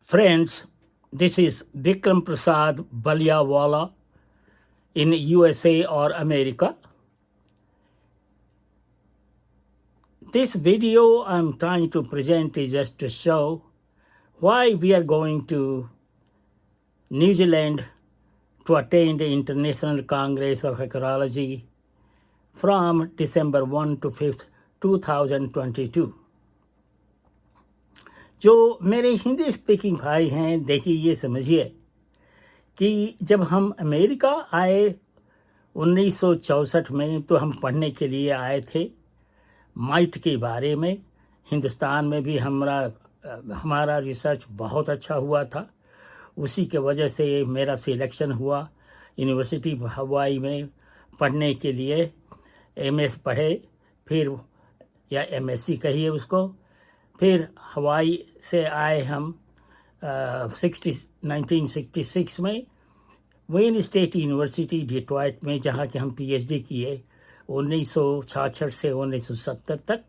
Friends, this is Bikram Prasad Baliawala in USA or America. This video I'm trying to present is just to show why we are going to New Zealand to attend the International Congress of Ecology from December 1 to 5th, 2022. जो मेरे Hindi speaking भाई हैं, देखिए ये समझिए कि जब हम अमेरिका आए 1964 में तो हम पढ़ने के लिए आए थे माइट के बारे में। हिंदुस्तान में भी हमारा रिसर्च बहुत अच्छा हुआ था। उसी के वजह से मेरा सिलेक्शन हुआ यूनिवर्सिटी हवाई में पढ़ने के लिए। एमएस पढ़े, फिर या एमएससी कहिए उसको। फिर हवाई से आए हम 1966 में वेन स्टेट यूनिवर्सिटी डिट्रॉइट में, जहाँ के हम पीएचडी किए 1966 से 1970 तक।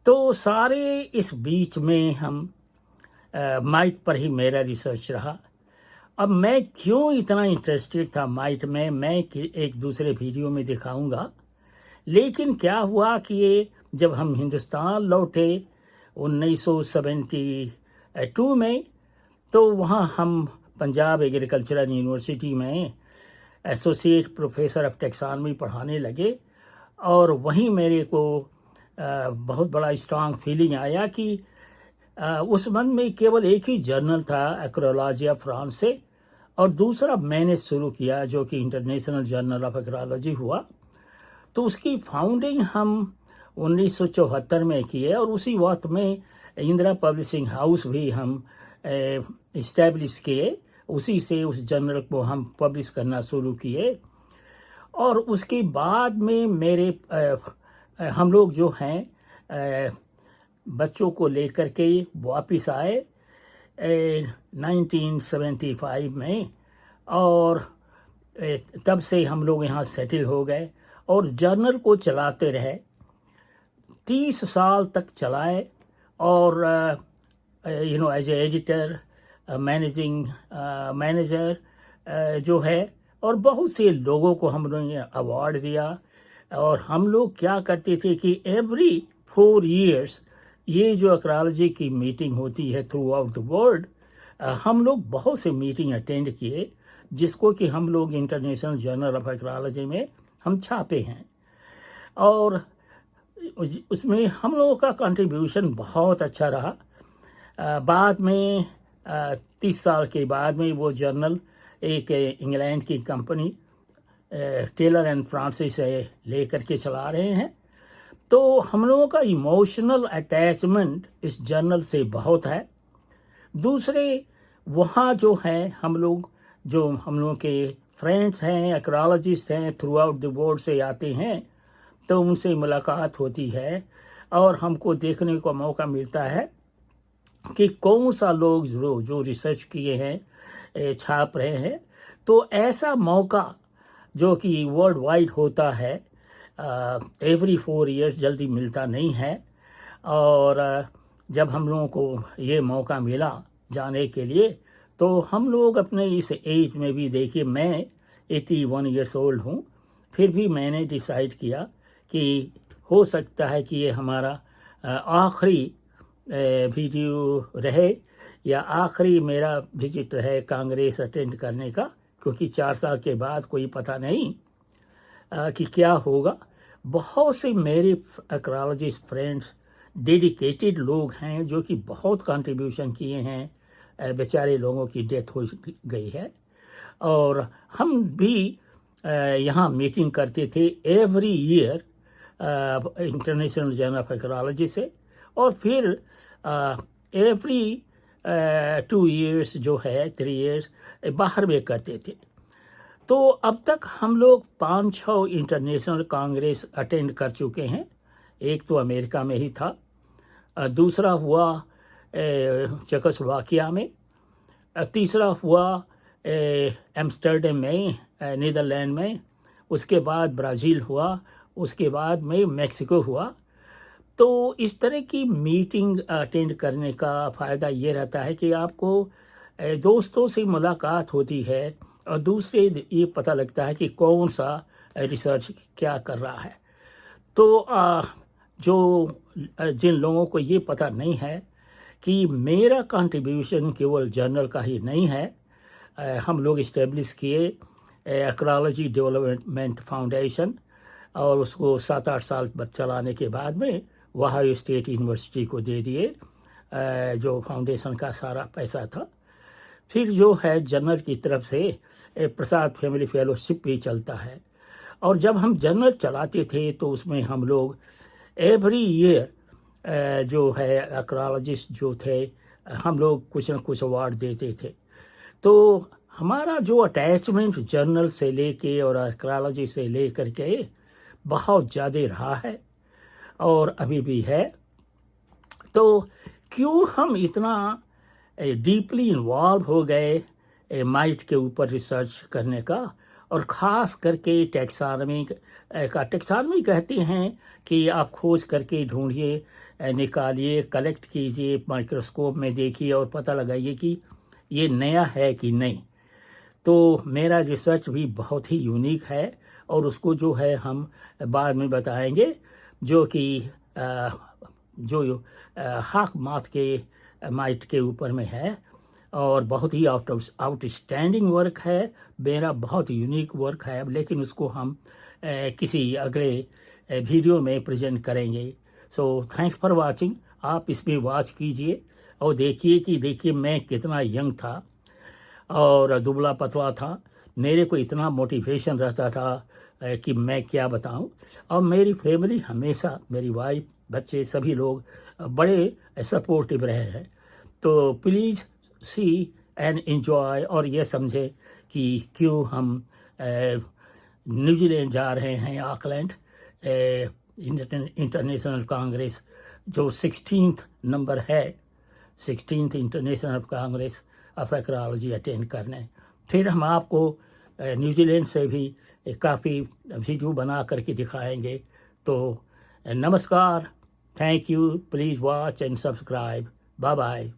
तो सारे इस बीच में हम माइट पर ही मेरा रिसर्च रहा। अब मैं क्यों इतना इंटरेस्टेड था माइट में, मैं एक दूसरे वीडियो में दिखाऊंगा। लेकिन क्या हुआ कि ये जब हम हिंदुस्तान लौटे 1972 में, तो वहाँ हम पंजाब एग्रीकल्चरल यूनिवर्सिटी में एसोसिएट प्रोफेसर ऑफ टेक्सोनॉमी पढ़ाने लगे। और वहीं मेरे को बहुत बड़ा स्ट्रांग फीलिंग आया कि उस मन में केवल एक ही जर्नल था एक्रोलॉजिया फ्रांस से, और दूसरा मैंने शुरू किया जो कि इंटरनेशनल जर्नल ऑफ एक्रोलॉजी हुआ। तो उसकी फाउंडिंग हम 1974 में किए और उसी वक्त में इंदिरा पब्लिशिंग हाउस भी हम इस्टेब्लिश किए। उसी से उस जर्नल को हम पब्लिश करना शुरू किए। और उसके बाद में हम लोग जो हैं बच्चों को लेकर के वापस आए 1975 में, और तब से हम लोग यहाँ सेटल हो गए और जर्नल को चलाते रहे। 30 साल तक चलाए और as a editor, managing manager जो है, और बहुत से लोगों को हम लोगों ने अवार्ड दिया। और हम लोग क्या करते थे कि एवरी 4 years ये जो एक्रोलॉजी की मीटिंग होती है थ्रू आउट द वर्ल्ड, हम लोग बहुत से मीटिंग अटेंड किए, जिसको कि हम लोग इंटरनेशनल जर्नल ऑफ एक्रोलॉजी में हम छापे हैं। और उसमें हम लोगों का कंट्रीब्यूशन बहुत अच्छा रहा। बाद में 30 साल के बाद में वो जर्नल एक इंग्लैंड की कंपनी टेलर एंड फ्रांसिस से लेकर के चला रहे हैं। तो हम लोगों का इमोशनल अटैचमेंट इस जर्नल से बहुत है। दूसरे वहाँ जो हैं हम लोगों के फ्रेंड्स हैं, एक्रोलॉजिस्ट हैं, थ्रू आउट द वर्ल्ड से आते हैं, तो उनसे मुलाकात होती है और हमको देखने को मौका मिलता है कि कौन सा लोग जो रिसर्च किए हैं छाप रहे हैं। तो ऐसा मौका जो कि वर्ल्ड वाइड होता है एवरी 4 years जल्दी मिलता नहीं है। और जब हम लोगों को ये मौका मिला जाने के लिए, तो हम लोग अपने इस एज में भी, देखिए मैं 81 years old हूँ, फिर भी मैंने डिसाइड किया कि हो सकता है कि ये हमारा आखिरी वीडियो रहे या आखिरी मेरा विजिट रहे कांग्रेस अटेंड करने का, क्योंकि 4 साल के बाद कोई पता नहीं कि क्या होगा। बहुत से मेरे एक्रोलॉजिस्ट फ्रेंड्स डेडिकेटेड लोग हैं जो कि बहुत कंट्रीब्यूशन किए हैं। बेचारे लोगों की डेथ हो गई है। और हम भी यहाँ मीटिंग करते थे every year international journal of acarology से, और फिर एवरी 2 years जो है 3 years बाहर में करते थे। तो अब तक हम लोग 5-6 इंटरनेशनल कांग्रेस अटेंड कर चुके हैं। एक तो अमेरिका में ही था, दूसरा हुआ चेकोस्लोवाकिया में, तीसरा हुआ एम्स्टर्डम में नीदरलैंड में, उसके बाद ब्राज़ील हुआ, उसके बाद में मेक्सिको हुआ। तो इस तरह की मीटिंग अटेंड करने का फ़ायदा ये रहता है कि आपको दोस्तों से मुलाकात होती है और दूसरे ये पता लगता है कि कौन सा रिसर्च क्या कर रहा है। तो जो जिन लोगों को ये पता नहीं है कि मेरा कंट्रीब्यूशन केवल जर्नल का ही नहीं है, हम लोग इस्टेब्लिश किए एक्रोलॉजी डेवलपमेंट फाउंडेशन और उसको 7-8 साल चलाने के बाद में ओहायो स्टेट यूनिवर्सिटी को दे दिए जो फाउंडेशन का सारा पैसा था। फिर जो है जर्नल की तरफ से प्रसाद फैमिली फेलोशिप भी चलता है और जब हम जर्नल चलाते थे तो उसमें हम लोग एवरी ईयर जो है एक्रोलॉजिस्ट जो थे हम लोग कुछ न कुछ अवार्ड देते थे। तो हमारा जो अटैचमेंट जर्नल से लेके और एक्रोलॉजी से लेकर के बहुत ज़्यादा रहा है और अभी भी है। तो क्यों हम इतना डीपली इन्वॉल्व हो गए माइट के ऊपर रिसर्च करने का, और ख़ास करके टैक्सोनॉमी कहते हैं कि आप खोज करके ढूंढिए, निकालिए, कलेक्ट कीजिए, माइक्रोस्कोप में देखिए और पता लगाइए कि ये नया है कि नहीं। तो मेरा रिसर्च भी बहुत ही यूनिक है और उसको जो है हम बाद में बताएंगे, जो कि जो हाक माथ के माइट के ऊपर में है और बहुत ही आउटस्टैंडिंग वर्क है, मेरा बहुत यूनिक वर्क है, लेकिन उसको हम किसी अगले वीडियो में प्रेजेंट करेंगे। So thanks for watching. आप इसमें वॉच कीजिए और देखिए मैं कितना यंग था और दुबला पतला था। मेरे को इतना मोटिवेशन रहता था कि मैं क्या बताऊं, और मेरी फैमिली हमेशा, मेरी वाइफ, बच्चे, सभी लोग बड़े सपोर्टिव रहे हैं। तो प्लीज़ सी एंड एंजॉय और ये समझे कि क्यों हम न्यूजीलैंड जा रहे हैं, ऑकलैंड इंटरनेशनल कांग्रेस जो 16th नंबर है, 16th international congress of acarology attend करने। फिर हम आपको न्यूजीलैंड से भी काफ़ी वीडियो बना करके दिखाएंगे। तो नमस्कार, thank you, please watch and subscribe, bye bye.